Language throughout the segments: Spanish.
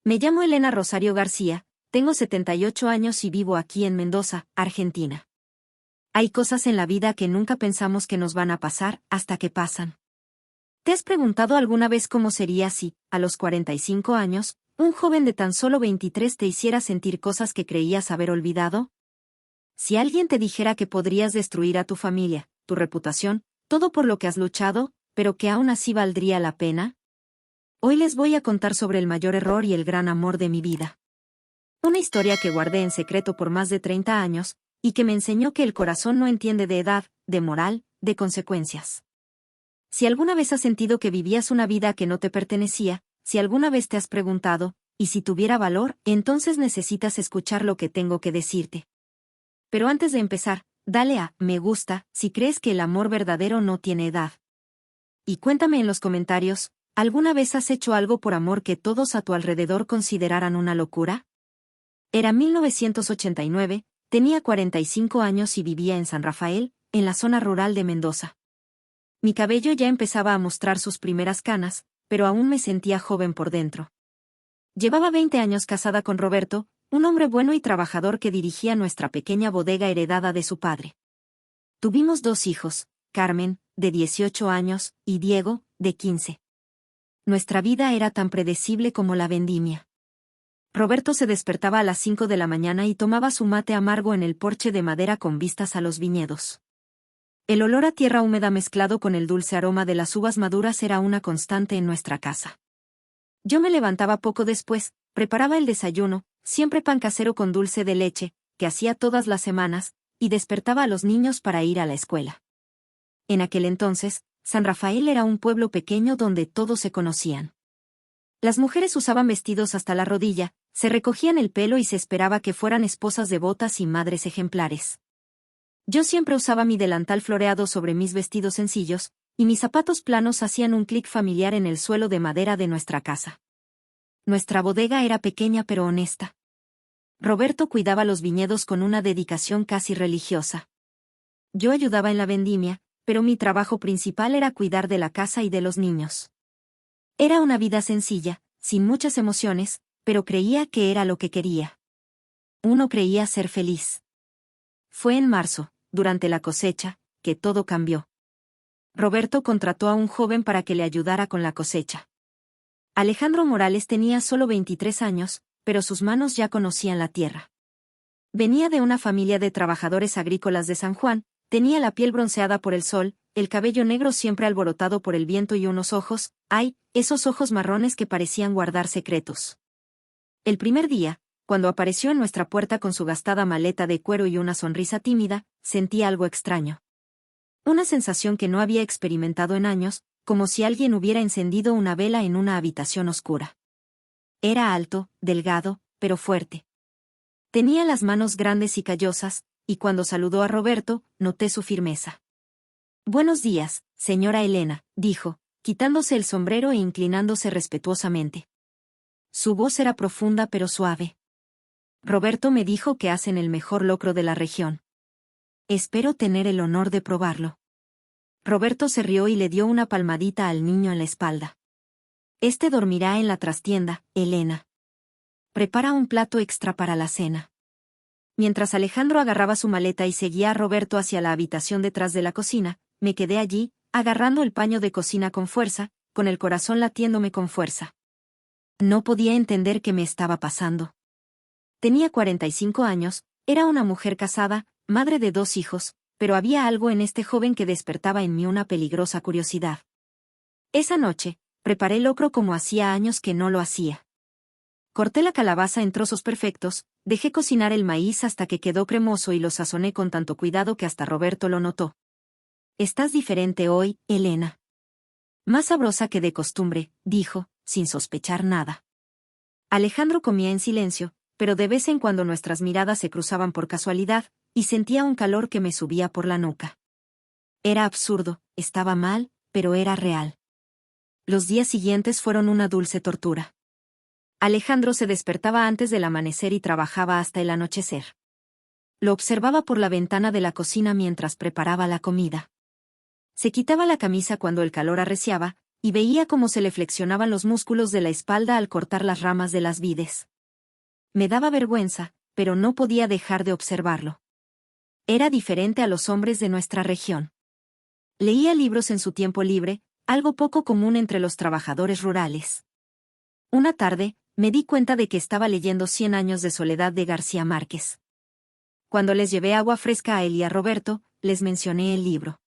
Me llamo Elena Rosario García, tengo 78 años y vivo aquí en Mendoza, Argentina. Hay cosas en la vida que nunca pensamos que nos van a pasar hasta que pasan. ¿Te has preguntado alguna vez cómo sería si, a los 45 años, un joven de tan solo 23 te hiciera sentir cosas que creías haber olvidado? Si alguien te dijera que podrías destruir a tu familia, tu reputación, todo por lo que has luchado, pero que aún así valdría la pena. Hoy les voy a contar sobre el mayor error y el gran amor de mi vida. Una historia que guardé en secreto por más de 30 años, y que me enseñó que el corazón no entiende de edad, de moral, de consecuencias. Si alguna vez has sentido que vivías una vida que no te pertenecía, si alguna vez te has preguntado, ¿y si tuviera valor?, entonces necesitas escuchar lo que tengo que decirte. Pero antes de empezar, dale a me gusta si crees que el amor verdadero no tiene edad. Y cuéntame en los comentarios, ¿alguna vez has hecho algo por amor que todos a tu alrededor consideraran una locura? Era 1989, tenía 45 años y vivía en San Rafael, en la zona rural de Mendoza. Mi cabello ya empezaba a mostrar sus primeras canas, pero aún me sentía joven por dentro. Llevaba 20 años casada con Roberto, un hombre bueno y trabajador que dirigía nuestra pequeña bodega heredada de su padre. Tuvimos 2 hijos, Carmen, de 18 años, y Diego, de 15. Nuestra vida era tan predecible como la vendimia. Roberto se despertaba a las 5 de la mañana y tomaba su mate amargo en el porche de madera con vistas a los viñedos. El olor a tierra húmeda mezclado con el dulce aroma de las uvas maduras era una constante en nuestra casa. Yo me levantaba poco después, preparaba el desayuno, siempre pan casero con dulce de leche, que hacía todas las semanas, y despertaba a los niños para ir a la escuela. En aquel entonces, San Rafael era un pueblo pequeño donde todos se conocían. Las mujeres usaban vestidos hasta la rodilla, se recogían el pelo y se esperaba que fueran esposas devotas y madres ejemplares. Yo siempre usaba mi delantal floreado sobre mis vestidos sencillos, y mis zapatos planos hacían un clic familiar en el suelo de madera de nuestra casa. Nuestra bodega era pequeña pero honesta. Roberto cuidaba los viñedos con una dedicación casi religiosa. Yo ayudaba en la vendimia, pero mi trabajo principal era cuidar de la casa y de los niños. Era una vida sencilla, sin muchas emociones, pero creía que era lo que quería. Uno creía ser feliz. Fue en marzo, durante la cosecha, que todo cambió. Roberto contrató a un joven para que le ayudara con la cosecha. Alejandro Morales tenía solo 23 años, pero sus manos ya conocían la tierra. Venía de una familia de trabajadores agrícolas de San Juan, tenía la piel bronceada por el sol, el cabello negro siempre alborotado por el viento y unos ojos, esos ojos marrones que parecían guardar secretos. El primer día, cuando apareció en nuestra puerta con su gastada maleta de cuero y una sonrisa tímida, sentí algo extraño. Una sensación que no había experimentado en años, como si alguien hubiera encendido una vela en una habitación oscura. Era alto, delgado, pero fuerte. Tenía las manos grandes y callosas, y cuando saludó a Roberto, noté su firmeza. «Buenos días, señora Elena», dijo, quitándose el sombrero e inclinándose respetuosamente. Su voz era profunda pero suave. «Roberto me dijo que hacen el mejor locro de la región. Espero tener el honor de probarlo». Roberto se rió y le dio una palmadita al niño en la espalda. «Este dormirá en la trastienda, Elena. Prepara un plato extra para la cena». Mientras Alejandro agarraba su maleta y seguía a Roberto hacia la habitación detrás de la cocina, me quedé allí, agarrando el paño de cocina con fuerza, con el corazón latiéndome con fuerza. No podía entender qué me estaba pasando. Tenía 45 años, era una mujer casada, madre de 2 hijos, pero había algo en este joven que despertaba en mí una peligrosa curiosidad. Esa noche, preparé locro como hacía años que no lo hacía. Corté la calabaza en trozos perfectos, dejé cocinar el maíz hasta que quedó cremoso y lo sazoné con tanto cuidado que hasta Roberto lo notó. «Estás diferente hoy, Elena». «Más sabrosa que de costumbre», dijo, sin sospechar nada. Alejandro comía en silencio, pero de vez en cuando nuestras miradas se cruzaban por casualidad, y sentía un calor que me subía por la nuca. Era absurdo, estaba mal, pero era real. Los días siguientes fueron una dulce tortura. Alejandro se despertaba antes del amanecer y trabajaba hasta el anochecer. Lo observaba por la ventana de la cocina mientras preparaba la comida. Se quitaba la camisa cuando el calor arreciaba, y veía cómo se le flexionaban los músculos de la espalda al cortar las ramas de las vides. Me daba vergüenza, pero no podía dejar de observarlo. Era diferente a los hombres de nuestra región. Leía libros en su tiempo libre, algo poco común entre los trabajadores rurales. Una tarde, me di cuenta de que estaba leyendo 100 años de soledad de García Márquez. Cuando les llevé agua fresca a él y a Roberto, les mencioné el libro.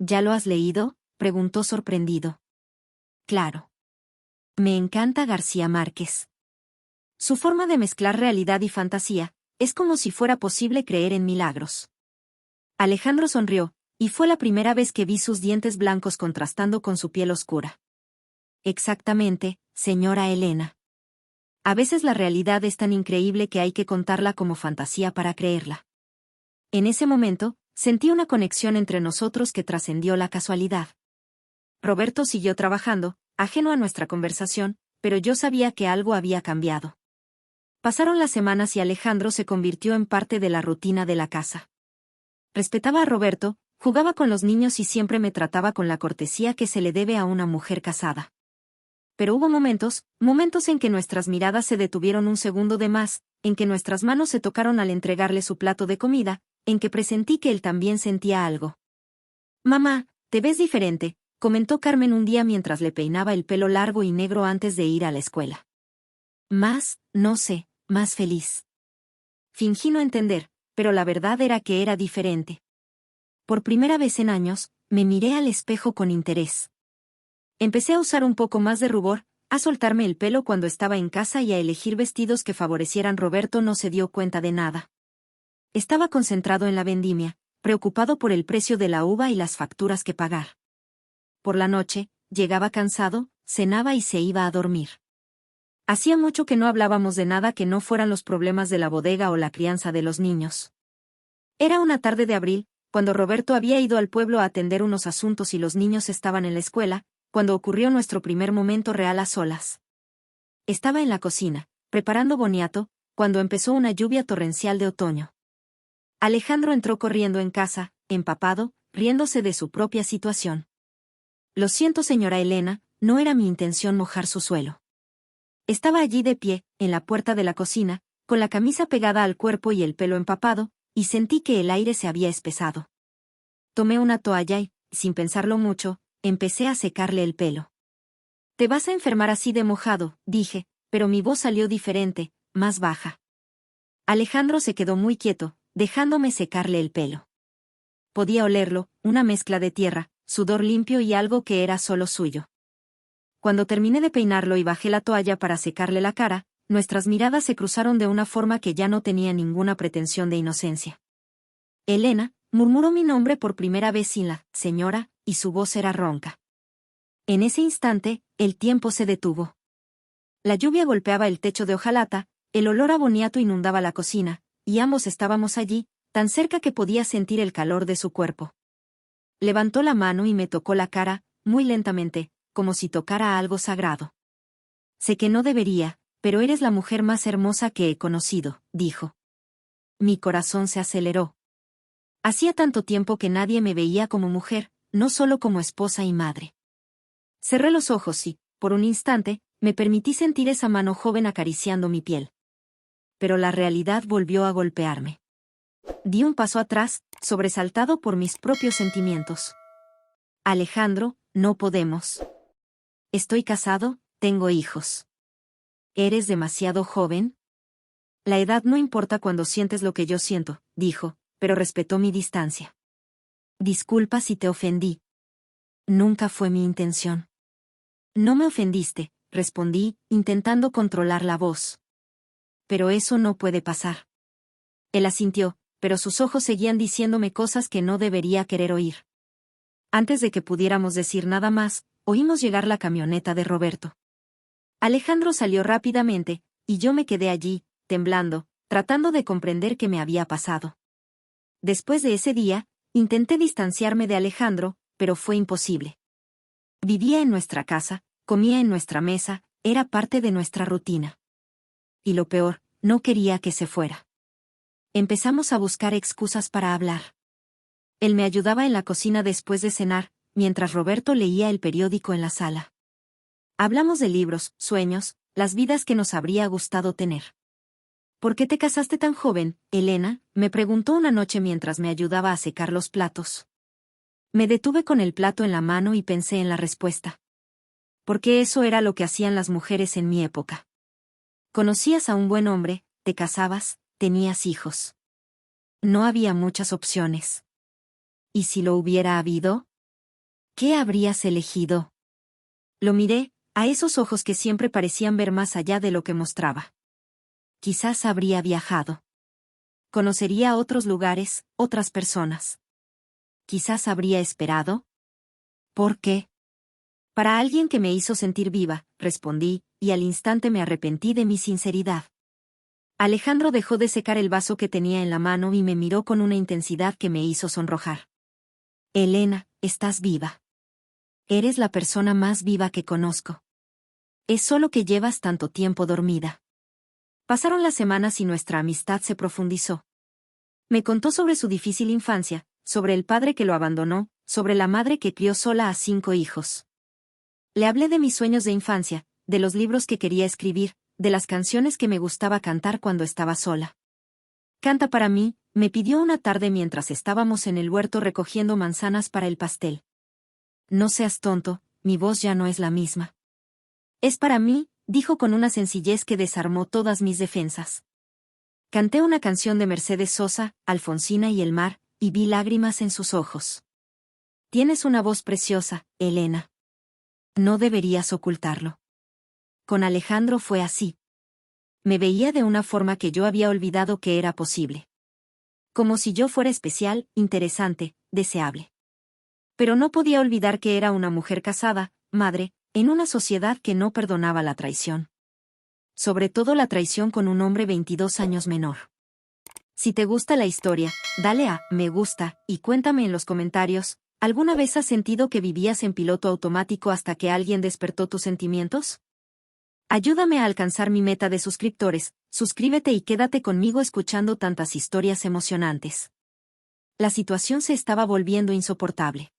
¿Ya lo has leído?, preguntó sorprendido. Claro. Me encanta García Márquez. Su forma de mezclar realidad y fantasía, es como si fuera posible creer en milagros. Alejandro sonrió, y fue la primera vez que vi sus dientes blancos contrastando con su piel oscura. Exactamente, señora Elena. A veces la realidad es tan increíble que hay que contarla como fantasía para creerla. En ese momento, sentí una conexión entre nosotros que trascendió la casualidad. Roberto siguió trabajando, ajeno a nuestra conversación, pero yo sabía que algo había cambiado. Pasaron las semanas y Alejandro se convirtió en parte de la rutina de la casa. Respetaba a Roberto, jugaba con los niños y siempre me trataba con la cortesía que se le debe a una mujer casada. Pero hubo momentos en que nuestras miradas se detuvieron un segundo de más, en que nuestras manos se tocaron al entregarle su plato de comida, en que presentí que él también sentía algo. «Mamá, te ves diferente», comentó Carmen un día mientras le peinaba el pelo largo y negro antes de ir a la escuela. No sé, más feliz. Fingí no entender, pero la verdad era que era diferente. Por primera vez en años, me miré al espejo con interés. Empecé a usar un poco más de rubor, a soltarme el pelo cuando estaba en casa y a elegir vestidos que favorecieran. Roberto no se dio cuenta de nada. Estaba concentrado en la vendimia, preocupado por el precio de la uva y las facturas que pagar. Por la noche, llegaba cansado, cenaba y se iba a dormir. Hacía mucho que no hablábamos de nada que no fueran los problemas de la bodega o la crianza de los niños. Era una tarde de abril, cuando Roberto había ido al pueblo a atender unos asuntos y los niños estaban en la escuela, cuando ocurrió nuestro primer momento real a solas. Estaba en la cocina, preparando boniato, cuando empezó una lluvia torrencial de otoño. Alejandro entró corriendo en casa, empapado, riéndose de su propia situación. Lo siento, señora Elena, no era mi intención mojar su suelo. Estaba allí de pie, en la puerta de la cocina, con la camisa pegada al cuerpo y el pelo empapado, y sentí que el aire se había espesado. Tomé una toalla y, sin pensarlo mucho, empecé a secarle el pelo. «Te vas a enfermar así de mojado», dije, pero mi voz salió diferente, más baja. Alejandro se quedó muy quieto, dejándome secarle el pelo. Podía olerlo, una mezcla de tierra, sudor limpio y algo que era solo suyo. Cuando terminé de peinarlo y bajé la toalla para secarle la cara, nuestras miradas se cruzaron de una forma que ya no tenía ninguna pretensión de inocencia. «Elena», murmuró mi nombre por primera vez sin la «señora», y su voz era ronca. En ese instante, el tiempo se detuvo. La lluvia golpeaba el techo de hojalata, el olor a boniato inundaba la cocina, y ambos estábamos allí, tan cerca que podía sentir el calor de su cuerpo. Levantó la mano y me tocó la cara, muy lentamente, como si tocara algo sagrado. «Sé que no debería, pero eres la mujer más hermosa que he conocido», dijo. Mi corazón se aceleró. Hacía tanto tiempo que nadie me veía como mujer, no solo como esposa y madre. Cerré los ojos y, por un instante, me permití sentir esa mano joven acariciando mi piel. Pero la realidad volvió a golpearme. Di un paso atrás, sobresaltado por mis propios sentimientos. «Alejandro, no podemos. Estoy casado, tengo hijos». «¿Eres demasiado joven?» «La edad no importa cuando sientes lo que yo siento», dijo, pero respetó mi distancia. «Disculpa si te ofendí. Nunca fue mi intención». «No me ofendiste», respondí, intentando controlar la voz. «Pero eso no puede pasar». Él asintió, pero sus ojos seguían diciéndome cosas que no debería querer oír. Antes de que pudiéramos decir nada más, oímos llegar la camioneta de Roberto. Alejandro salió rápidamente, y yo me quedé allí, temblando, tratando de comprender qué me había pasado. Después de ese día, intenté distanciarme de Alejandro, pero fue imposible. Vivía en nuestra casa, comía en nuestra mesa, era parte de nuestra rutina. Y lo peor, no quería que se fuera. Empezamos a buscar excusas para hablar. Él me ayudaba en la cocina después de cenar, mientras Roberto leía el periódico en la sala. Hablamos de libros, sueños, las vidas que nos habría gustado tener. ¿Por qué te casaste tan joven, Elena?, me preguntó una noche mientras me ayudaba a secar los platos. Me detuve con el plato en la mano y pensé en la respuesta. Porque eso era lo que hacían las mujeres en mi época. Conocías a un buen hombre, te casabas, tenías hijos. No había muchas opciones. ¿Y si lo hubiera habido? ¿Qué habrías elegido? Lo miré, a esos ojos que siempre parecían ver más allá de lo que mostraba. Quizás habría viajado. Conocería otros lugares, otras personas. Quizás habría esperado. ¿Por qué? Para alguien que me hizo sentir viva, respondí, y al instante me arrepentí de mi sinceridad. Alejandro dejó de secar el vaso que tenía en la mano y me miró con una intensidad que me hizo sonrojar. Elena, estás viva. Eres la persona más viva que conozco. Es solo que llevas tanto tiempo dormida. Pasaron las semanas y nuestra amistad se profundizó. Me contó sobre su difícil infancia, sobre el padre que lo abandonó, sobre la madre que crió sola a 5 hijos. Le hablé de mis sueños de infancia, de los libros que quería escribir, de las canciones que me gustaba cantar cuando estaba sola. Canta para mí, me pidió una tarde mientras estábamos en el huerto recogiendo manzanas para el pastel. No seas tonto, mi voz ya no es la misma. Es para mí, dijo con una sencillez que desarmó todas mis defensas. Canté una canción de Mercedes Sosa, Alfonsina y el mar, y vi lágrimas en sus ojos. Tienes una voz preciosa, Elena. No deberías ocultarlo. Con Alejandro fue así. Me veía de una forma que yo había olvidado que era posible. Como si yo fuera especial, interesante, deseable. Pero no podía olvidar que era una mujer casada, madre, en una sociedad que no perdonaba la traición. Sobre todo la traición con un hombre 22 años menor. Si te gusta la historia, dale a me gusta y cuéntame en los comentarios, ¿alguna vez has sentido que vivías en piloto automático hasta que alguien despertó tus sentimientos? Ayúdame a alcanzar mi meta de suscriptores, suscríbete y quédate conmigo escuchando tantas historias emocionantes. La situación se estaba volviendo insoportable.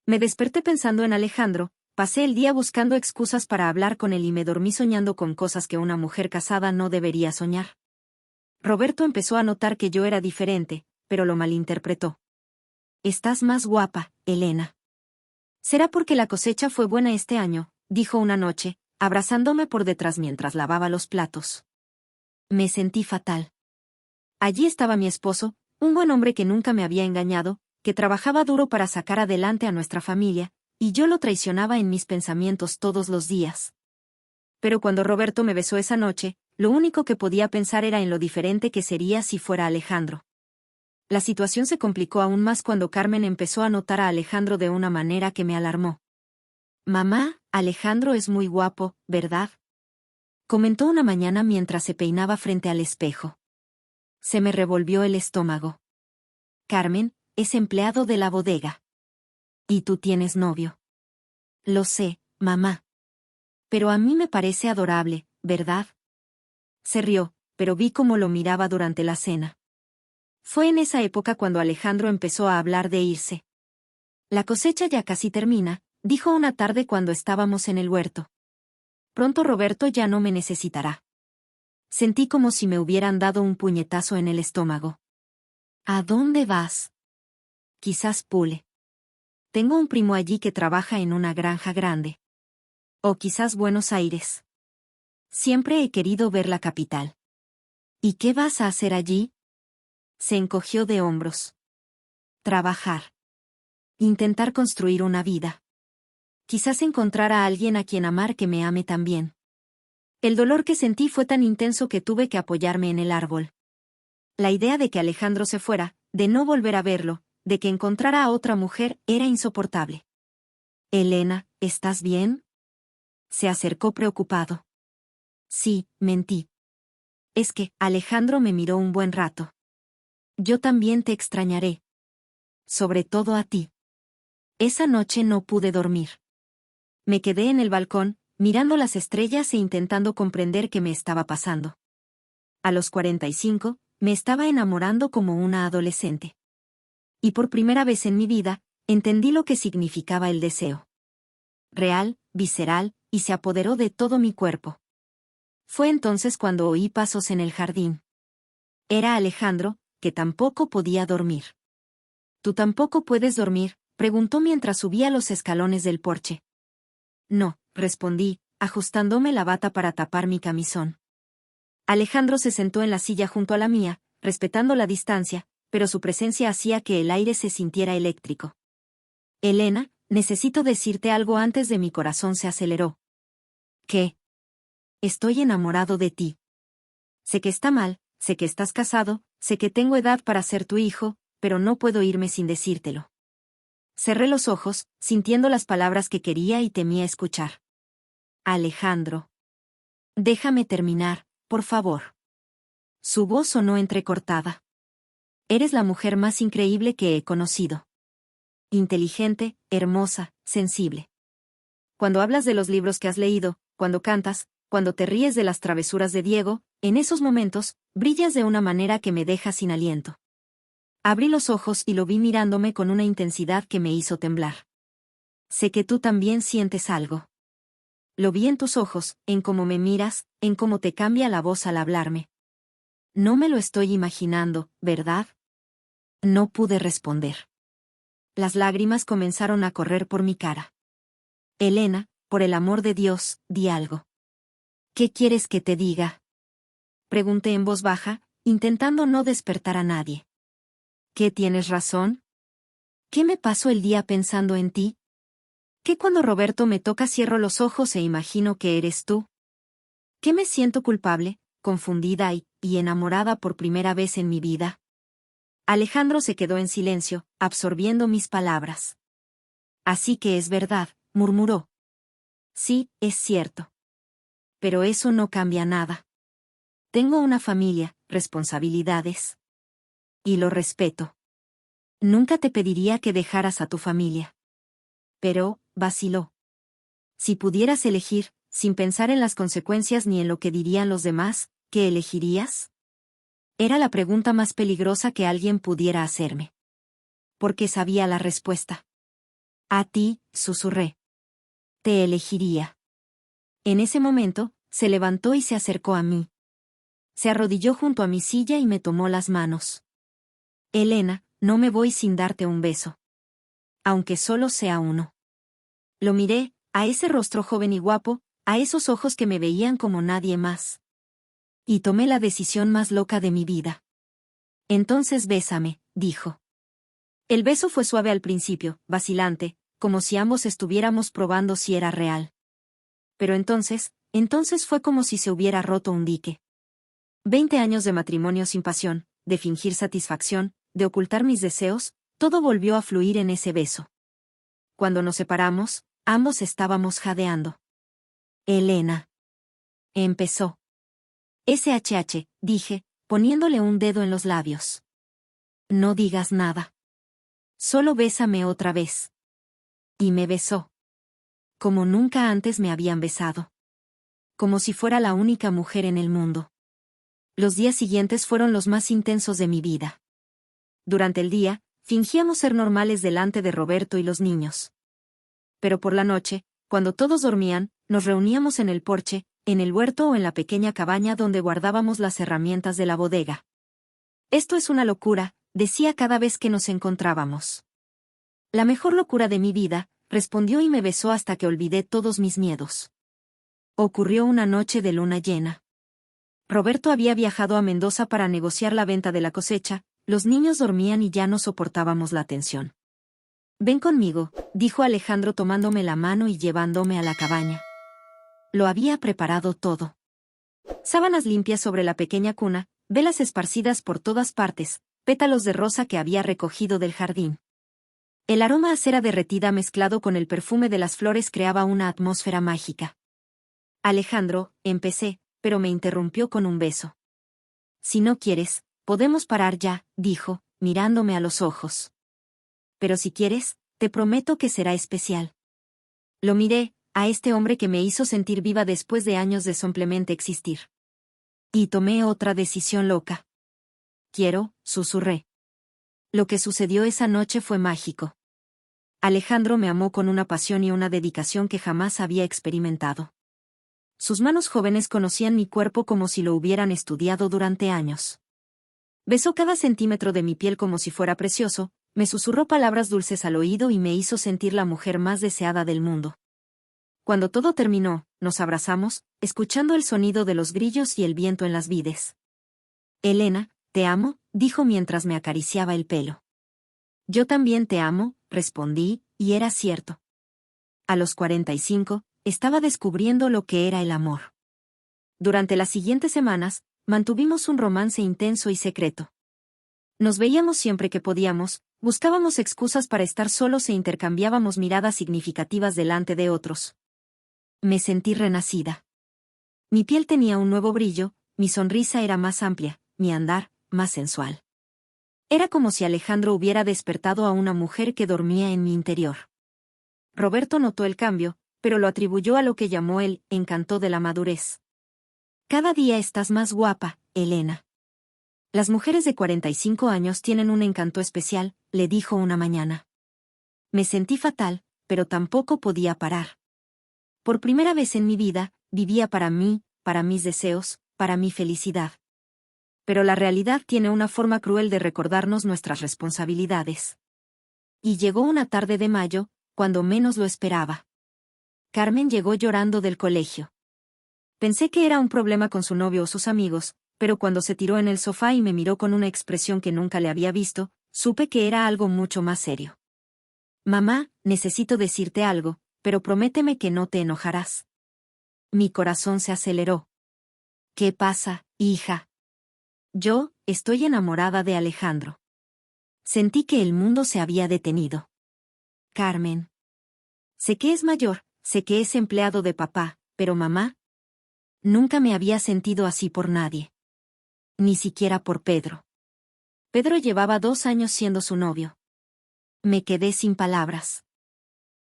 Me desperté pensando en Alejandro, pasé el día buscando excusas para hablar con él y me dormí soñando con cosas que una mujer casada no debería soñar. Roberto empezó a notar que yo era diferente, pero lo malinterpretó. Estás más guapa, Elena. ¿Será porque la cosecha fue buena este año?, dijo una noche, abrazándome por detrás mientras lavaba los platos. Me sentí fatal. Allí estaba mi esposo, un buen hombre que nunca me había engañado, que trabajaba duro para sacar adelante a nuestra familia, y yo lo traicionaba en mis pensamientos todos los días. Pero cuando Roberto me besó esa noche, lo único que podía pensar era en lo diferente que sería si fuera Alejandro. La situación se complicó aún más cuando Carmen empezó a notar a Alejandro de una manera que me alarmó. Mamá, Alejandro es muy guapo, ¿verdad?, comentó una mañana mientras se peinaba frente al espejo. Se me revolvió el estómago. Carmen, es empleado de la bodega. ¿Y tú tienes novio? Lo sé, mamá. Pero a mí me parece adorable, ¿verdad? Se rió, pero vi cómo lo miraba durante la cena. Fue en esa época cuando Alejandro empezó a hablar de irse. La cosecha ya casi termina, dijo una tarde cuando estábamos en el huerto. Pronto Roberto ya no me necesitará. Sentí como si me hubieran dado un puñetazo en el estómago. ¿A dónde vas? Quizás Pule. Tengo un primo allí que trabaja en una granja grande. O quizás Buenos Aires. Siempre he querido ver la capital. ¿Y qué vas a hacer allí? Se encogió de hombros. Trabajar. Intentar construir una vida. Quizás encontrar a alguien a quien amar que me ame también. El dolor que sentí fue tan intenso que tuve que apoyarme en el árbol. La idea de que Alejandro se fuera, de no volver a verlo, de que encontrara a otra mujer, era insoportable. Elena, ¿estás bien? Se acercó preocupado. Sí, mentí. Es que, Alejandro me miró un buen rato. Yo también te extrañaré. Sobre todo a ti. Esa noche no pude dormir. Me quedé en el balcón, mirando las estrellas e intentando comprender qué me estaba pasando. A los 45, me estaba enamorando como una adolescente. Y por primera vez en mi vida, Entendí lo que significaba el deseo. Real, visceral, y se apoderó de todo mi cuerpo. Fue entonces cuando oí pasos en el jardín. Era Alejandro, que tampoco podía dormir. ¿Tú tampoco puedes dormir?, preguntó mientras subía los escalones del porche. No, respondí, ajustándome la bata para tapar mi camisón. Alejandro se sentó en la silla junto a la mía, respetando la distancia, pero su presencia hacía que el aire se sintiera eléctrico. Elena, necesito decirte algo antes de mi corazón se aceleró. ¿Qué? Estoy enamorado de ti. Sé que está mal, sé que estás casado, sé que tengo edad para ser tu hijo, pero no puedo irme sin decírtelo. Cerré los ojos, sintiendo las palabras que quería y temía escuchar. Alejandro. Déjame terminar, por favor. Su voz sonó entrecortada. Eres la mujer más increíble que he conocido. Inteligente, hermosa, sensible. Cuando hablas de los libros que has leído, cuando cantas, cuando te ríes de las travesuras de Diego, en esos momentos, brillas de una manera que me deja sin aliento. Abrí los ojos y lo vi mirándome con una intensidad que me hizo temblar. Sé que tú también sientes algo. Lo vi en tus ojos, en cómo me miras, en cómo te cambia la voz al hablarme. No me lo estoy imaginando, ¿verdad? No pude responder. Las lágrimas comenzaron a correr por mi cara. Elena, por el amor de Dios, di algo. ¿Qué quieres que te diga? Pregunté en voz baja, intentando no despertar a nadie. ¿Qué tienes razón? ¿Qué me paso el día pensando en ti? ¿Qué cuando Roberto me toca cierro los ojos e imagino que eres tú? ¿Qué me siento culpable, confundida y enamorada por primera vez en mi vida? Alejandro se quedó en silencio, absorbiendo mis palabras. Así que es verdad, murmuró. Sí, es cierto. Pero eso no cambia nada. Tengo una familia, responsabilidades. Y lo respeto. Nunca te pediría que dejaras a tu familia. Pero, vaciló. Si pudieras elegir, sin pensar en las consecuencias ni en lo que dirían los demás, ¿qué elegirías? Era la pregunta más peligrosa que alguien pudiera hacerme. Porque sabía la respuesta. A ti, susurré. Te elegiría. En ese momento, se levantó y se acercó a mí. Se arrodilló junto a mi silla y me tomó las manos. Elena, no me voy sin darte un beso. Aunque solo sea uno. Lo miré, a ese rostro joven y guapo, a esos ojos que me veían como nadie más. Y tomé la decisión más loca de mi vida. Entonces bésame, dijo. El beso fue suave al principio, vacilante, como si ambos estuviéramos probando si era real. Pero entonces fue como si se hubiera roto un dique. 20 años de matrimonio sin pasión, de fingir satisfacción, de ocultar mis deseos, todo volvió a fluir en ese beso. Cuando nos separamos, ambos estábamos jadeando. Elena. Empezó. SHH, dije, poniéndole un dedo en los labios. No digas nada. Solo bésame otra vez. Y me besó. Como nunca antes me habían besado. Como si fuera la única mujer en el mundo. Los días siguientes fueron los más intensos de mi vida. Durante el día, fingíamos ser normales delante de Roberto y los niños. Pero por la noche, cuando todos dormían, nos reuníamos en el porche, en el huerto o en la pequeña cabaña donde guardábamos las herramientas de la bodega. Esto es una locura, decía cada vez que nos encontrábamos. La mejor locura de mi vida, respondió y me besó hasta que olvidé todos mis miedos. Ocurrió una noche de luna llena. Roberto había viajado a Mendoza para negociar la venta de la cosecha, los niños dormían y ya no soportábamos la tensión. Ven conmigo, dijo Alejandro tomándome la mano y llevándome a la cabaña. Lo había preparado todo. Sábanas limpias sobre la pequeña cuna, velas esparcidas por todas partes, pétalos de rosa que había recogido del jardín. El aroma a cera derretida mezclado con el perfume de las flores creaba una atmósfera mágica. Alejandro, empecé, pero me interrumpió con un beso. Si no quieres, podemos parar ya, dijo, mirándome a los ojos. Pero si quieres, te prometo que será especial. Lo miré, a este hombre que me hizo sentir viva después de años de simplemente existir. Y tomé otra decisión loca. Quiero, susurré. Lo que sucedió esa noche fue mágico. Alejandro me amó con una pasión y una dedicación que jamás había experimentado. Sus manos jóvenes conocían mi cuerpo como si lo hubieran estudiado durante años. Besó cada centímetro de mi piel como si fuera precioso, me susurró palabras dulces al oído y me hizo sentir la mujer más deseada del mundo. Cuando todo terminó, nos abrazamos, escuchando el sonido de los grillos y el viento en las vides. Elena, te amo, dijo mientras me acariciaba el pelo. Yo también te amo, respondí, y era cierto. A los 45, estaba descubriendo lo que era el amor. Durante las siguientes semanas, mantuvimos un romance intenso y secreto. Nos veíamos siempre que podíamos, buscábamos excusas para estar solos e intercambiábamos miradas significativas delante de otros. Me sentí renacida. Mi piel tenía un nuevo brillo, mi sonrisa era más amplia, mi andar, más sensual. Era como si Alejandro hubiera despertado a una mujer que dormía en mi interior. Roberto notó el cambio, pero lo atribuyó a lo que llamó el encanto de la madurez. Cada día estás más guapa, Elena. Las mujeres de 45 años tienen un encanto especial, le dijo una mañana. Me sentí fatal, pero tampoco podía parar. Por primera vez en mi vida, vivía para mí, para mis deseos, para mi felicidad. Pero la realidad tiene una forma cruel de recordarnos nuestras responsabilidades. Y llegó una tarde de mayo, cuando menos lo esperaba. Carmen llegó llorando del colegio. Pensé que era un problema con su novio o sus amigos, pero cuando se tiró en el sofá y me miró con una expresión que nunca le había visto, supe que era algo mucho más serio. Mamá, necesito decirte algo, pero prométeme que no te enojarás. Mi corazón se aceleró. ¿Qué pasa, hija? Yo, estoy enamorada de Alejandro. Sentí que el mundo se había detenido. Carmen. Sé que es mayor, sé que es empleado de papá, pero mamá. Nunca me había sentido así por nadie. Ni siquiera por Pedro. Pedro llevaba 2 años siendo su novio. Me quedé sin palabras.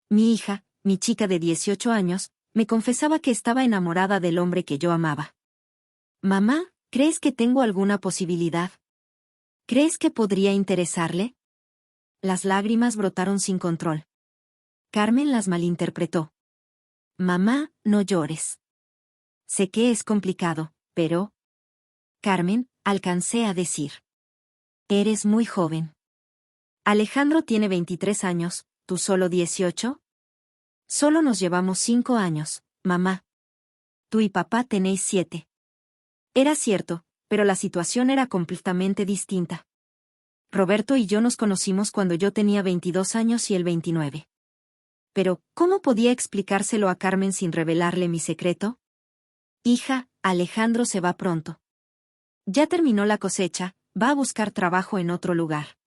Mi hija, mi chica de 18 años, me confesaba que estaba enamorada del hombre que yo amaba. Mamá, ¿crees que tengo alguna posibilidad? ¿Crees que podría interesarle? Las lágrimas brotaron sin control. Carmen las malinterpretó. Mamá, no llores. Sé que es complicado, pero... Carmen, alcancé a decir. Eres muy joven. Alejandro tiene 23 años, ¿tú solo 18? Solo nos llevamos 5 años, mamá. Tú y papá tenéis 7. Era cierto, pero la situación era completamente distinta. Roberto y yo nos conocimos cuando yo tenía 22 años y él 29. Pero, ¿cómo podía explicárselo a Carmen sin revelarle mi secreto? Hija, Alejandro se va pronto. Ya terminó la cosecha, va a buscar trabajo en otro lugar.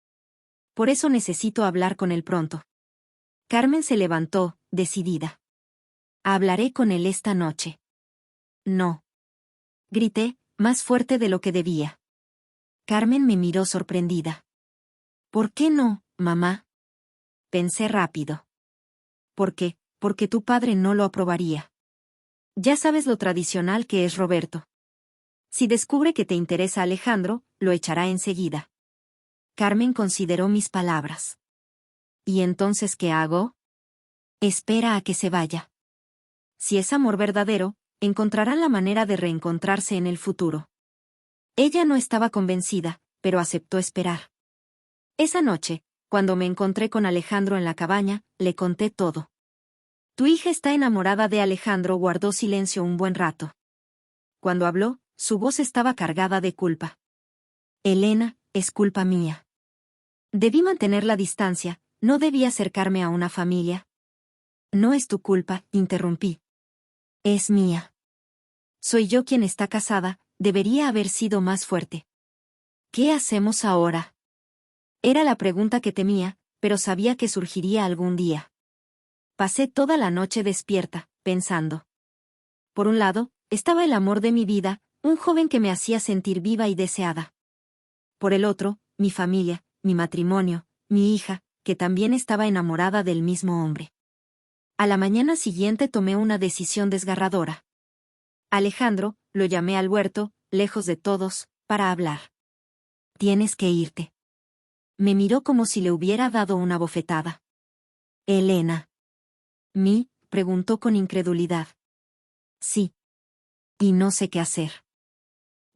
Por eso necesito hablar con él pronto. Carmen se levantó, decidida. Hablaré con él esta noche. No. Grité, más fuerte de lo que debía. Carmen me miró sorprendida. ¿Por qué no, mamá? Pensé rápido. ¿Por qué? Porque tu padre no lo aprobaría. Ya sabes lo tradicional que es Roberto. Si descubre que te interesa Alejandro, lo echará enseguida. Carmen consideró mis palabras. ¿Y entonces qué hago? Espera a que se vaya. Si es amor verdadero, encontrarán la manera de reencontrarse en el futuro. Ella no estaba convencida, pero aceptó esperar. Esa noche, cuando me encontré con Alejandro en la cabaña, le conté todo. Tu hija está enamorada de Alejandro. Guardó silencio un buen rato. Cuando habló, su voz estaba cargada de culpa. Elena, es culpa mía. Debí mantener la distancia, no debí acercarme a una familia. No es tu culpa, interrumpí. Es mía. Soy yo quien está casada, debería haber sido más fuerte. ¿Qué hacemos ahora? Era la pregunta que temía, pero sabía que surgiría algún día. Pasé toda la noche despierta, pensando. Por un lado, estaba el amor de mi vida, un joven que me hacía sentir viva y deseada. Por el otro, mi familia, mi matrimonio, mi hija, que también estaba enamorada del mismo hombre. A la mañana siguiente tomé una decisión desgarradora. Alejandro, lo llamé al huerto, lejos de todos, para hablar. Tienes que irte. Me miró como si le hubiera dado una bofetada. Elena. ¿Mí? Preguntó con incredulidad. Sí. Y no sé qué hacer.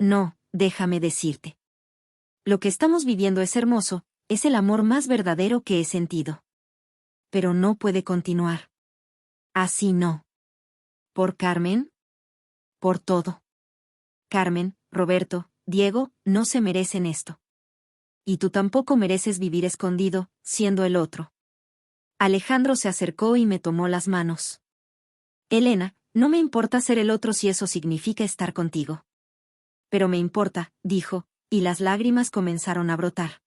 No, déjame decirte. Lo que estamos viviendo es hermoso, es el amor más verdadero que he sentido. Pero no puede continuar. Así no. ¿Por Carmen? Por todo. Carmen, Roberto, Diego, no se merecen esto. Y tú tampoco mereces vivir escondido, siendo el otro. Alejandro se acercó y me tomó las manos. Elena, no me importa ser el otro si eso significa estar contigo. Pero me importa, dijo, y las lágrimas comenzaron a brotar.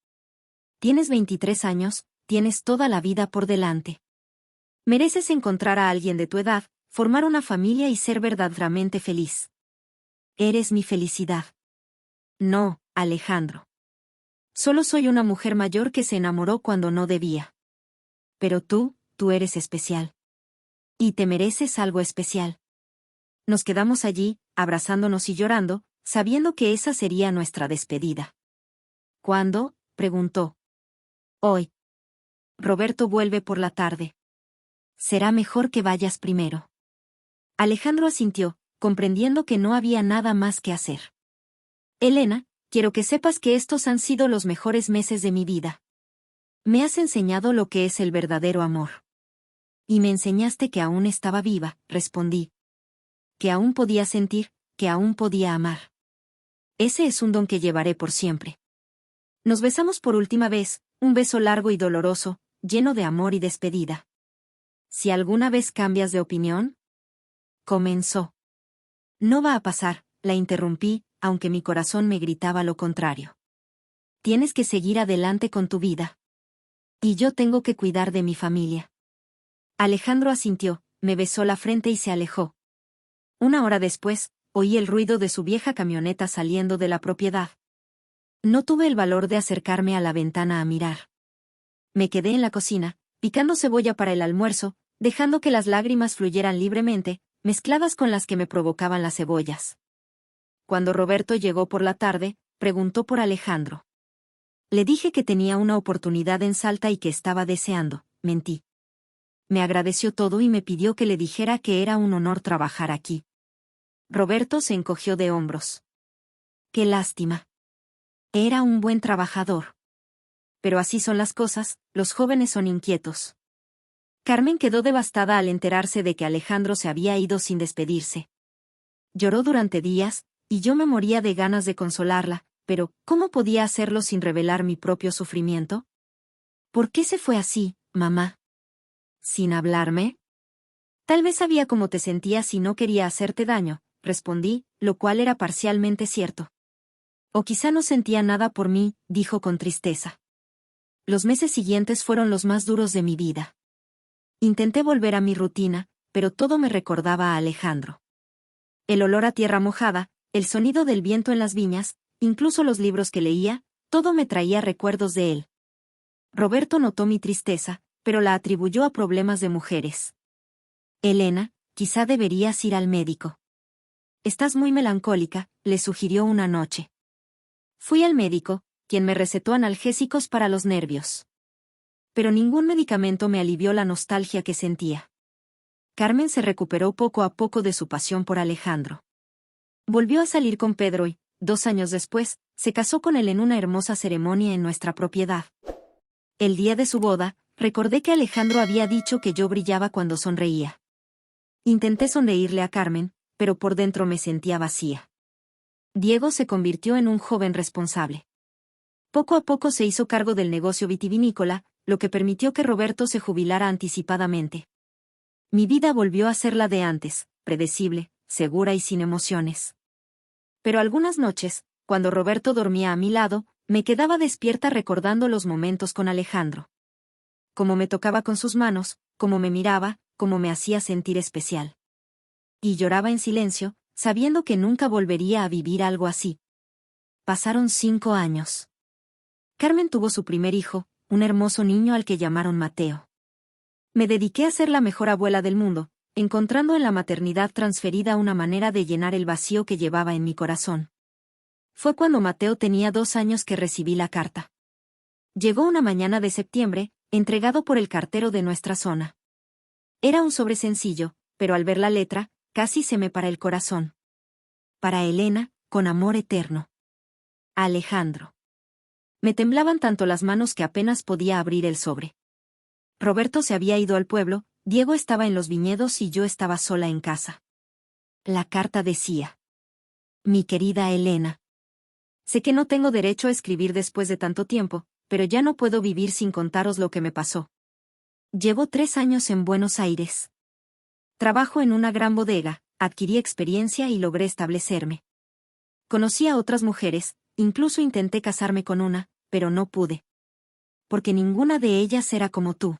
Tienes 23 años, tienes toda la vida por delante. Mereces encontrar a alguien de tu edad, formar una familia y ser verdaderamente feliz. Eres mi felicidad. No, Alejandro. Solo soy una mujer mayor que se enamoró cuando no debía. Pero tú eres especial. Y te mereces algo especial. Nos quedamos allí, abrazándonos y llorando, sabiendo que esa sería nuestra despedida. ¿Cuándo? Preguntó. Hoy. Roberto vuelve por la tarde. Será mejor que vayas primero. Alejandro asintió, comprendiendo que no había nada más que hacer. Elena, quiero que sepas que estos han sido los mejores meses de mi vida. Me has enseñado lo que es el verdadero amor. Y me enseñaste que aún estaba viva, respondí. Que aún podía sentir, que aún podía amar. Ese es un don que llevaré por siempre. Nos besamos por última vez, un beso largo y doloroso, lleno de amor y despedida. Si alguna vez cambias de opinión, comenzó. No va a pasar, la interrumpí, aunque mi corazón me gritaba lo contrario. Tienes que seguir adelante con tu vida. Y yo tengo que cuidar de mi familia. Alejandro asintió, me besó la frente y se alejó. Una hora después, oí el ruido de su vieja camioneta saliendo de la propiedad. No tuve el valor de acercarme a la ventana a mirar. Me quedé en la cocina, picando cebolla para el almuerzo, dejando que las lágrimas fluyeran libremente, mezcladas con las que me provocaban las cebollas. Cuando Roberto llegó por la tarde, preguntó por Alejandro. Le dije que tenía una oportunidad en Salta y que estaba deseando, mentí. Me agradeció todo y me pidió que le dijera que era un honor trabajar aquí. Roberto se encogió de hombros. Qué lástima. Era un buen trabajador. Pero así son las cosas, los jóvenes son inquietos. Carmen quedó devastada al enterarse de que Alejandro se había ido sin despedirse. Lloró durante días, y yo me moría de ganas de consolarla, pero ¿cómo podía hacerlo sin revelar mi propio sufrimiento? ¿Por qué se fue así, mamá? ¿Sin hablarme? Tal vez sabía cómo te sentías y no quería hacerte daño, respondí, lo cual era parcialmente cierto. O quizá no sentía nada por mí, dijo con tristeza. Los meses siguientes fueron los más duros de mi vida. Intenté volver a mi rutina, pero todo me recordaba a Alejandro. El olor a tierra mojada, el sonido del viento en las viñas, incluso los libros que leía, todo me traía recuerdos de él. Roberto notó mi tristeza, pero la atribuyó a problemas de mujeres. Elena, quizá deberías ir al médico. Estás muy melancólica, le sugirió una noche. Fui al médico, quien me recetó analgésicos para los nervios. Pero ningún medicamento me alivió la nostalgia que sentía. Carmen se recuperó poco a poco de su pasión por Alejandro. Volvió a salir con Pedro y, 2 años después, se casó con él en una hermosa ceremonia en nuestra propiedad. El día de su boda, recordé que Alejandro había dicho que yo brillaba cuando sonreía. Intenté sonreírle a Carmen, pero por dentro me sentía vacía. Diego se convirtió en un joven responsable. Poco a poco se hizo cargo del negocio vitivinícola, lo que permitió que Roberto se jubilara anticipadamente. Mi vida volvió a ser la de antes, predecible, segura y sin emociones. Pero algunas noches, cuando Roberto dormía a mi lado, me quedaba despierta recordando los momentos con Alejandro. Cómo me tocaba con sus manos, cómo me miraba, cómo me hacía sentir especial. Y lloraba en silencio, sabiendo que nunca volvería a vivir algo así. Pasaron 5 años. Carmen tuvo su primer hijo, un hermoso niño al que llamaron Mateo. Me dediqué a ser la mejor abuela del mundo, encontrando en la maternidad transferida una manera de llenar el vacío que llevaba en mi corazón. Fue cuando Mateo tenía 2 años que recibí la carta. Llegó una mañana de septiembre, entregado por el cartero de nuestra zona. Era un sobre sencillo, pero al ver la letra, casi se me para el corazón. Para Elena, con amor eterno. A Alejandro. Me temblaban tanto las manos que apenas podía abrir el sobre. Roberto se había ido al pueblo, Diego estaba en los viñedos y yo estaba sola en casa. La carta decía: Mi querida Elena. Sé que no tengo derecho a escribir después de tanto tiempo, pero ya no puedo vivir sin contaros lo que me pasó. Llevo 3 años en Buenos Aires. Trabajo en una gran bodega, adquirí experiencia y logré establecerme. Conocí a otras mujeres, incluso intenté casarme con una, pero no pude. Porque ninguna de ellas era como tú.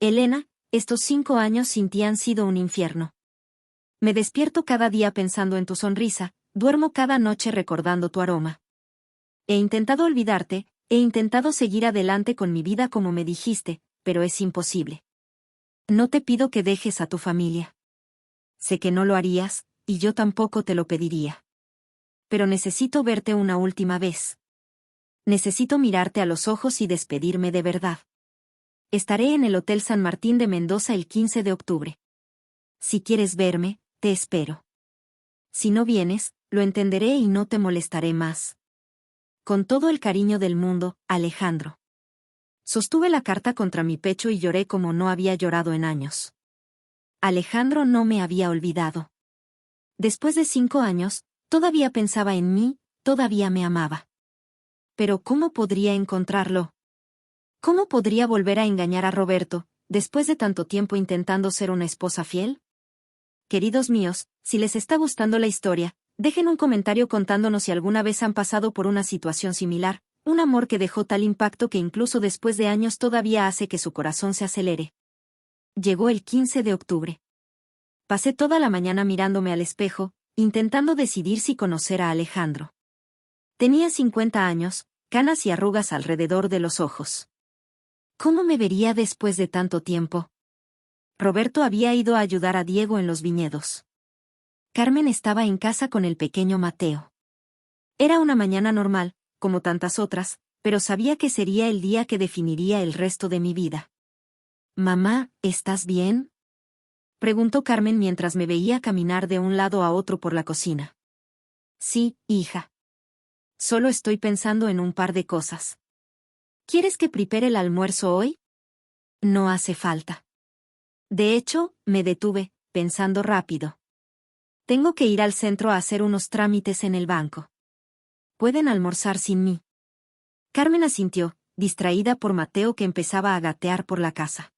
Elena, estos 5 años sin ti han sido un infierno. Me despierto cada día pensando en tu sonrisa, duermo cada noche recordando tu aroma. He intentado olvidarte, he intentado seguir adelante con mi vida como me dijiste, pero es imposible. No te pido que dejes a tu familia. Sé que no lo harías, y yo tampoco te lo pediría. Pero necesito verte una última vez. Necesito mirarte a los ojos y despedirme de verdad. Estaré en el Hotel San Martín de Mendoza el 15 de octubre. Si quieres verme, te espero. Si no vienes, lo entenderé y no te molestaré más. Con todo el cariño del mundo, Alejandro. Sostuve la carta contra mi pecho y lloré como no había llorado en años. Alejandro no me había olvidado. Después de 5 años, todavía pensaba en mí, todavía me amaba. Pero ¿cómo podría encontrarlo? ¿Cómo podría volver a engañar a Roberto, después de tanto tiempo intentando ser una esposa fiel? Queridos míos, si les está gustando la historia, dejen un comentario contándonos si alguna vez han pasado por una situación similar, un amor que dejó tal impacto que incluso después de años todavía hace que su corazón se acelere. Llegó el 15 de octubre. Pasé toda la mañana mirándome al espejo, intentando decidir si conocer a Alejandro. Tenía 50 años, canas y arrugas alrededor de los ojos. ¿Cómo me vería después de tanto tiempo? Roberto había ido a ayudar a Diego en los viñedos. Carmen estaba en casa con el pequeño Mateo. Era una mañana normal, como tantas otras, pero sabía que sería el día que definiría el resto de mi vida. «Mamá, ¿estás bien?», preguntó Carmen mientras me veía caminar de un lado a otro por la cocina. «Sí, hija. Solo estoy pensando en un par de cosas. ¿Quieres que prepare el almuerzo hoy?». «No hace falta». De hecho, me detuve, pensando rápido. Tengo que ir al centro a hacer unos trámites en el banco. Pueden almorzar sin mí. Carmen asintió, distraída por Mateo que empezaba a gatear por la casa.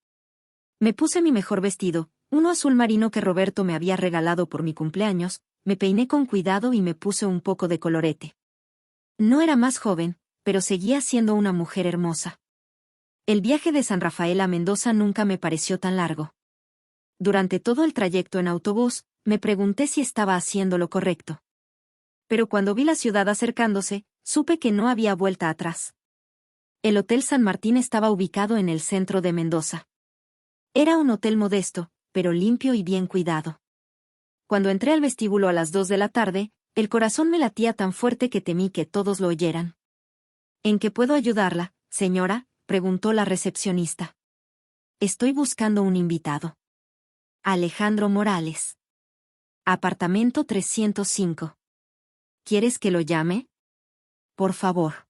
Me puse mi mejor vestido, uno azul marino que Roberto me había regalado por mi cumpleaños, me peiné con cuidado y me puse un poco de colorete. No era más joven, pero seguía siendo una mujer hermosa. El viaje de San Rafael a Mendoza nunca me pareció tan largo. Durante todo el trayecto en autobús, me pregunté si estaba haciendo lo correcto. Pero cuando vi la ciudad acercándose, supe que no había vuelta atrás. El Hotel San Martín estaba ubicado en el centro de Mendoza. Era un hotel modesto, pero limpio y bien cuidado. Cuando entré al vestíbulo a las 2 de la tarde, el corazón me latía tan fuerte que temí que todos lo oyeran. «¿En qué puedo ayudarla, señora?», preguntó la recepcionista. «Estoy buscando un invitado». «Alejandro Morales. Apartamento 305. ¿Quieres que lo llame?». «Por favor».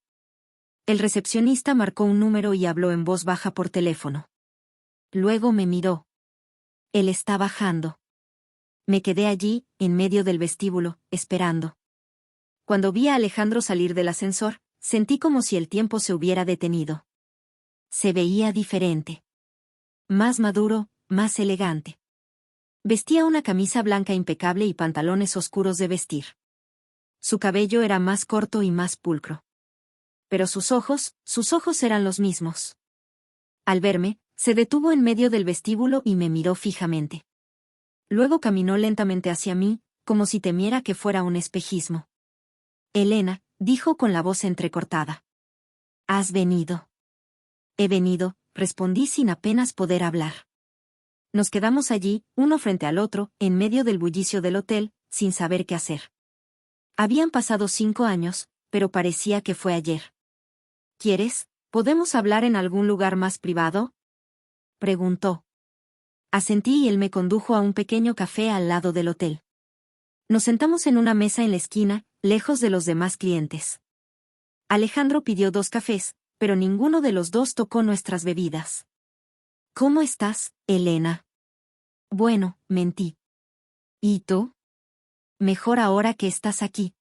El recepcionista marcó un número y habló en voz baja por teléfono. Luego me miró. Él está bajando. Me quedé allí, en medio del vestíbulo, esperando. Cuando vi a Alejandro salir del ascensor, sentí como si el tiempo se hubiera detenido. Se veía diferente. Más maduro, más elegante. Vestía una camisa blanca impecable y pantalones oscuros de vestir. Su cabello era más corto y más pulcro. Pero sus ojos eran los mismos. Al verme, se detuvo en medio del vestíbulo y me miró fijamente. Luego caminó lentamente hacia mí, como si temiera que fuera un espejismo. «Elena», dijo con la voz entrecortada. «¿Has venido?». «He venido», respondí sin apenas poder hablar. Nos quedamos allí, uno frente al otro, en medio del bullicio del hotel, sin saber qué hacer. Habían pasado 5 años, pero parecía que fue ayer. «¿Quieres?», ¿Podemos hablar en algún lugar más privado? Preguntó. Asentí y él me condujo a un pequeño café al lado del hotel. Nos sentamos en una mesa en la esquina, lejos de los demás clientes. Alejandro pidió 2 cafés, pero ninguno de los dos tocó nuestras bebidas. ¿Cómo estás, Elena? Bueno, mentí. ¿Y tú? Mejor ahora que estás aquí.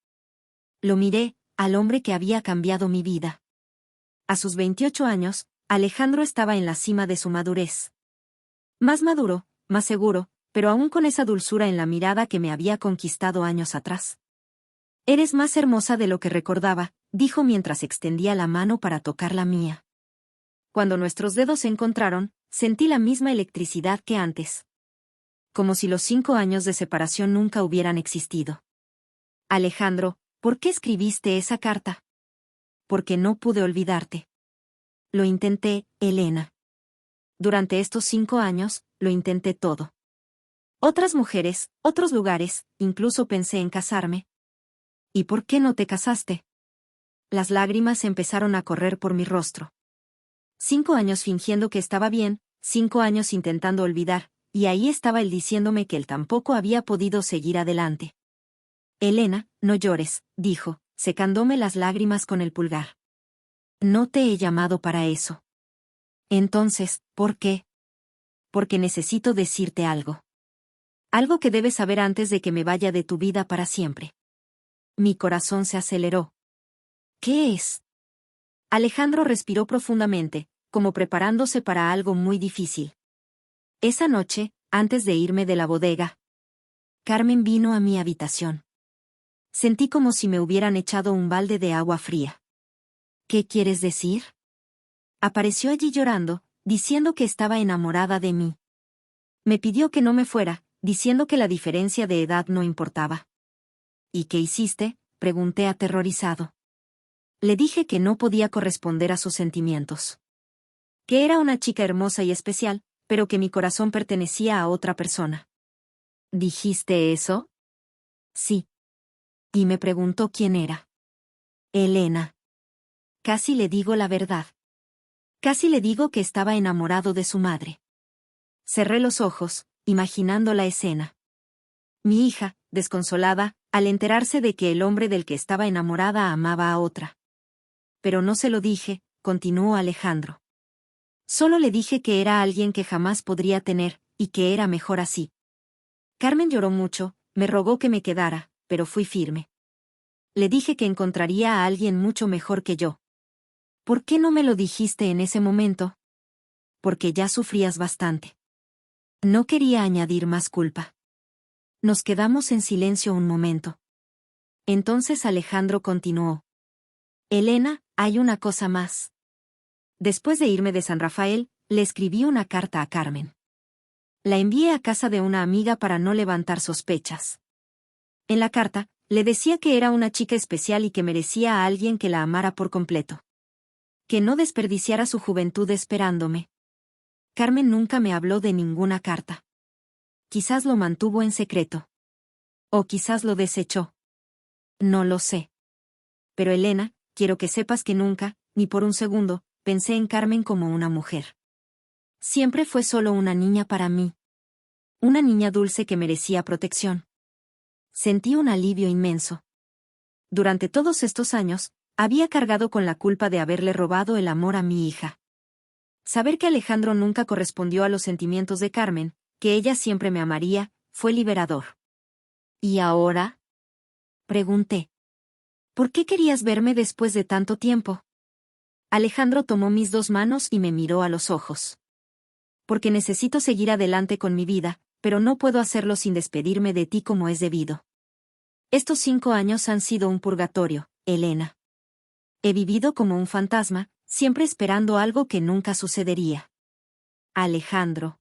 Lo miré, al hombre que había cambiado mi vida. A sus 28 años, Alejandro estaba en la cima de su madurez. Más maduro, más seguro, pero aún con esa dulzura en la mirada que me había conquistado años atrás. Eres más hermosa de lo que recordaba, dijo mientras extendía la mano para tocar la mía. Cuando nuestros dedos se encontraron, sentí la misma electricidad que antes. Como si los 5 años de separación nunca hubieran existido. Alejandro, ¿por qué escribiste esa carta? Porque no pude olvidarte. Lo intenté, Elena. Durante estos 5 años, lo intenté todo. Otras mujeres, otros lugares, incluso pensé en casarme. ¿Y por qué no te casaste? Las lágrimas empezaron a correr por mi rostro. 5 años fingiendo que estaba bien, 5 años intentando olvidar, y ahí estaba él diciéndome que él tampoco había podido seguir adelante. Elena, no llores, dijo, secándome las lágrimas con el pulgar. No te he llamado para eso. Entonces, ¿por qué? Porque necesito decirte algo. Algo que debes saber antes de que me vaya de tu vida para siempre. Mi corazón se aceleró. ¿Qué es? Alejandro respiró profundamente, como preparándose para algo muy difícil. Esa noche, antes de irme de la bodega, Carmen vino a mi habitación. Sentí como si me hubieran echado un balde de agua fría. ¿Qué quieres decir? Apareció allí llorando, diciendo que estaba enamorada de mí. Me pidió que no me fuera, diciendo que la diferencia de edad no importaba. ¿Y qué hiciste?, pregunté aterrorizado. Le dije que no podía corresponder a sus sentimientos. Que era una chica hermosa y especial, pero que mi corazón pertenecía a otra persona. ¿Dijiste eso? Sí. Y me preguntó quién era. Elena. Casi le digo la verdad. Casi le digo que estaba enamorado de su madre. Cerré los ojos, imaginando la escena. Mi hija, desconsolada, al enterarse de que el hombre del que estaba enamorada amaba a otra. Pero no se lo dije, continuó Alejandro. Solo le dije que era alguien que jamás podría tener, y que era mejor así. Carmen lloró mucho, me rogó que me quedara, pero fui firme. Le dije que encontraría a alguien mucho mejor que yo. ¿Por qué no me lo dijiste en ese momento? Porque ya sufrías bastante. No quería añadir más culpa. Nos quedamos en silencio un momento. Entonces Alejandro continuó. Elena, hay una cosa más. Después de irme de San Rafael, le escribí una carta a Carmen. La envié a casa de una amiga para no levantar sospechas. En la carta, le decía que era una chica especial y que merecía a alguien que la amara por completo. Que no desperdiciara su juventud esperándome. Carmen nunca me habló de ninguna carta. Quizás lo mantuvo en secreto. O quizás lo desechó. No lo sé. Pero Elena, quiero que sepas que nunca, ni por un segundo, pensé en Carmen como una mujer. Siempre fue solo una niña para mí. Una niña dulce que merecía protección. Sentí un alivio inmenso. Durante todos estos años, había cargado con la culpa de haberle robado el amor a mi hija. Saber que Alejandro nunca correspondió a los sentimientos de Carmen, que ella siempre me amaría, fue liberador. ¿Y ahora? Pregunté. ¿Por qué querías verme después de tanto tiempo? Alejandro tomó mis 2 manos y me miró a los ojos. Porque necesito seguir adelante con mi vida, pero no puedo hacerlo sin despedirme de ti como es debido. Estos 5 años han sido un purgatorio, Elena. He vivido como un fantasma, siempre esperando algo que nunca sucedería. Alejandro.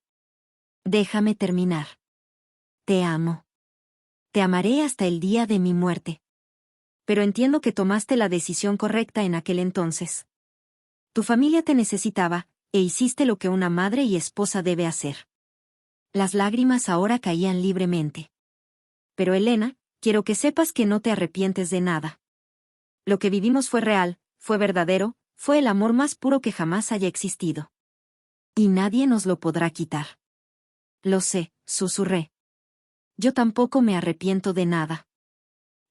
Déjame terminar. Te amo. Te amaré hasta el día de mi muerte. Pero entiendo que tomaste la decisión correcta en aquel entonces. Tu familia te necesitaba, e hiciste lo que una madre y esposa debe hacer. Las lágrimas ahora caían libremente. Pero Elena, quiero que sepas que no te arrepientes de nada. Lo que vivimos fue real, fue verdadero, fue el amor más puro que jamás haya existido. Y nadie nos lo podrá quitar. Lo sé, susurré. Yo tampoco me arrepiento de nada.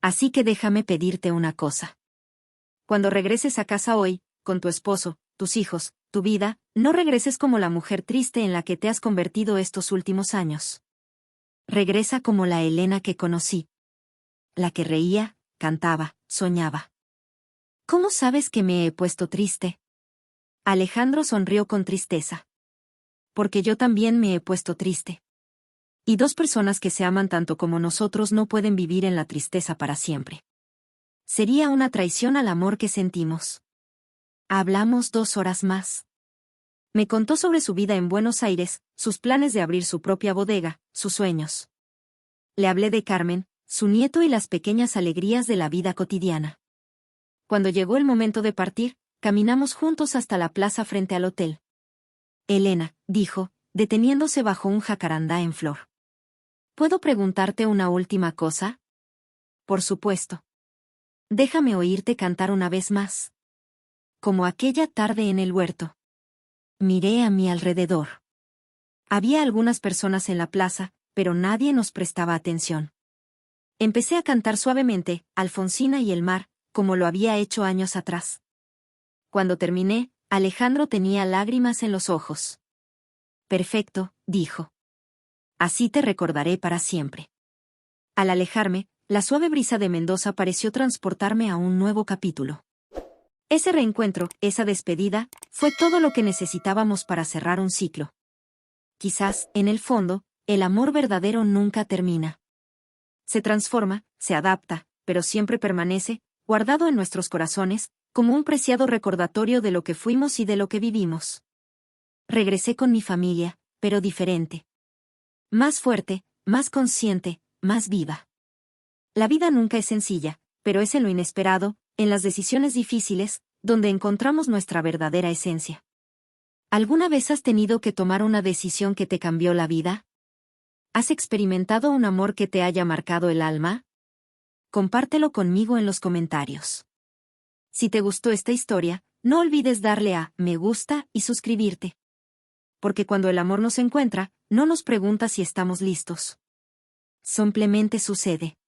Así que déjame pedirte una cosa. Cuando regreses a casa hoy, con tu esposo, tus hijos, tu vida, no regreses como la mujer triste en la que te has convertido estos últimos años. Regresa como la Elena que conocí. La que reía, cantaba, soñaba. ¿Cómo sabes que me he puesto triste? Alejandro sonrió con tristeza. Porque yo también me he puesto triste. Y dos personas que se aman tanto como nosotros no pueden vivir en la tristeza para siempre. Sería una traición al amor que sentimos. Hablamos 2 horas más. Me contó sobre su vida en Buenos Aires, sus planes de abrir su propia bodega, sus sueños. Le hablé de Carmen, su nieto y las pequeñas alegrías de la vida cotidiana. Cuando llegó el momento de partir, caminamos juntos hasta la plaza frente al hotel. Elena, dijo, deteniéndose bajo un jacarandá en flor. ¿Puedo preguntarte una última cosa? Por supuesto. Déjame oírte cantar una vez más. Como aquella tarde en el huerto. Miré a mi alrededor. Había algunas personas en la plaza, pero nadie nos prestaba atención. Empecé a cantar suavemente, Alfonsina y el mar, como lo había hecho años atrás. Cuando terminé, Alejandro tenía lágrimas en los ojos. Perfecto, dijo. Así te recordaré para siempre. Al alejarme, la suave brisa de Mendoza pareció transportarme a un nuevo capítulo. Ese reencuentro, esa despedida, fue todo lo que necesitábamos para cerrar un ciclo. Quizás, en el fondo, el amor verdadero nunca termina. Se transforma, se adapta, pero siempre permanece, guardado en nuestros corazones, como un preciado recordatorio de lo que fuimos y de lo que vivimos. Regresé con mi familia, pero diferente. Más fuerte, más consciente, más viva. La vida nunca es sencilla, pero es en lo inesperado, en las decisiones difíciles, donde encontramos nuestra verdadera esencia. ¿Alguna vez has tenido que tomar una decisión que te cambió la vida? ¿Has experimentado un amor que te haya marcado el alma? Compártelo conmigo en los comentarios. Si te gustó esta historia, no olvides darle a me gusta y suscribirte. Porque cuando el amor nos encuentra, no nos pregunta si estamos listos. Simplemente sucede.